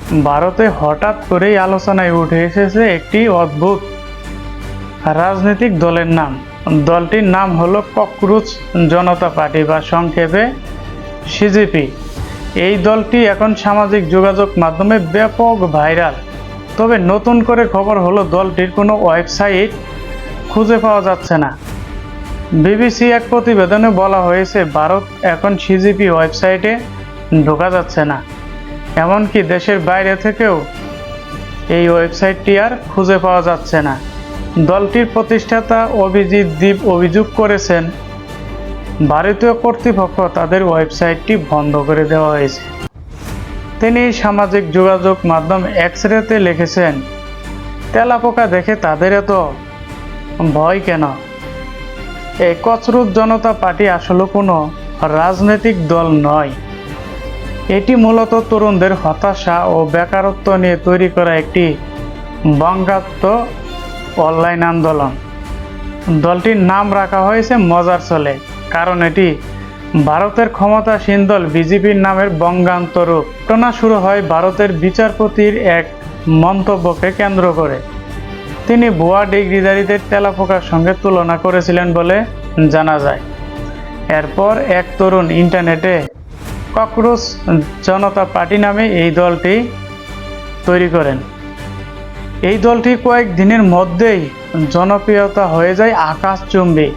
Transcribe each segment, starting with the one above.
ভারতে হঠাৎ করেই আলোচনায় উঠে এসেছে একটি অদ্ভুত রাজনৈতিক দলের নাম। দলটির নাম হলো ককরোচ জনতা পার্টি বা সংক্ষেপে সিজেপি। এই দলটি এখন সামাজিক যোগাযোগ মাধ্যমে ব্যাপক ভাইরাল। তবে নতুন করে খবর হলো দলটির কোনো ওয়েবসাইট খুঁজে পাওয়া যাচ্ছে না। বিবিসি এক প্রতিবেদনে বলা হয়েছে ভারত এখন সিজেপি ওয়েবসাইটে ঢোকা যাচ্ছে না, এমনকি দেশের বাইরে থেকেও এই ওয়েবসাইটটি আর খুঁজে পাওয়া যাচ্ছে না। দলটির প্রতিষ্ঠাতা অভিজিৎ দীপ অভিযোগ করেছেন ভারতীয় কর্তৃপক্ষ তাদের ওয়েবসাইটটি বন্ধ করে দেওয়া হয়েছে। তিনি সামাজিক যোগাযোগ মাধ্যম এক্স-রেতে লিখেছেন, তেলাপোকা দেখে তাদের এত ভয় কেন? এই ককরোচ জনতা পার্টি আসলে কোনো রাজনৈতিক দল নয়। এটি মূলত তরুণদের হতাশা ও বেকারত্ব নিয়ে তৈরি করা একটি বঙ্গাত্মক অনলাইন আন্দোলন। দলটির নাম রাখা হয়েছে মজার ছলে, কারণ এটি ভারতের ক্ষমতাসীন দল বিজেপির নামের বঙ্গান্তরূপ। ঘটনা শুরু হয় ভারতের বিচারপতির এক মন্তব্যকে কেন্দ্র করে। তিনি ভুয়া ডিগ্রিধারীদের তেলাপোকার সঙ্গে তুলনা করেছিলেন বলে জানা যায়। এরপর এক তরুণ ইন্টারনেটে ককরোচ জনতা পার্টি নামে এই দলটি তৈরি করেন। এই দলটি কয়েকদিনের মধ্যেই জনপ্রিয়তা হয়ে যায় আকাশচুম্বী।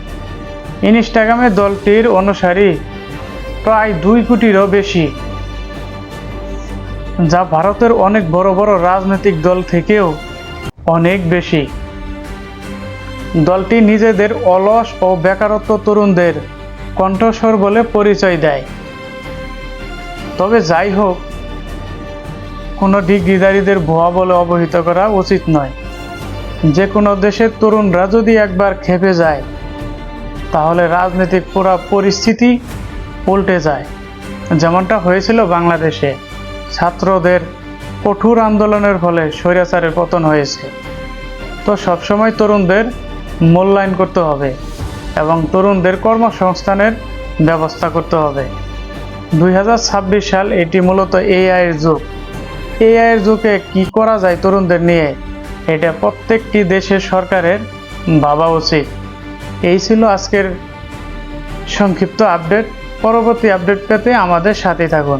ইনস্টাগ্রামে দলটির অনুসারী প্রায় 2 কোটিরও বেশি, যা ভারতের অনেক বড় বড় রাজনৈতিক দল থেকেও অনেক বেশি। দলটি নিজেদের অলস ও বেকারত্ব তরুণদের কণ্ঠস্বর বলে পরিচয় দেয়। তবে যাই হোক, কোনো ডিগ্রিধারীদের ভুয়া বলে অবহিত করা উচিত নয়। যে কোনো দেশের তরুণরা যদি একবার খেপে যায়, তাহলে রাজনৈতিক পুরো পরিস্থিতি উল্টে যায়। যেমনটা হয়েছিল বাংলাদেশে, ছাত্রদের কঠোর আন্দোলনের ফলে স্বৈরাচারের পতন হয়েছে। তো সবসময় তরুণদের মূল্যায়ন করতে হবে এবং তরুণদের কর্মসংস্থানের ব্যবস্থা করতে হবে। 2026 সাল, এটি মূলত এআইয়ের যুগ। এআইয়ের যুগে কি করা যায় তরুণদের নিয়ে, এটা প্রত্যেকটি দেশের সরকারের ভাবা উচিত। এই ছিল আজকের সংক্ষিপ্ত আপডেট। পরবর্তী আপডেট পেতে আমাদের সাথে থাকুন।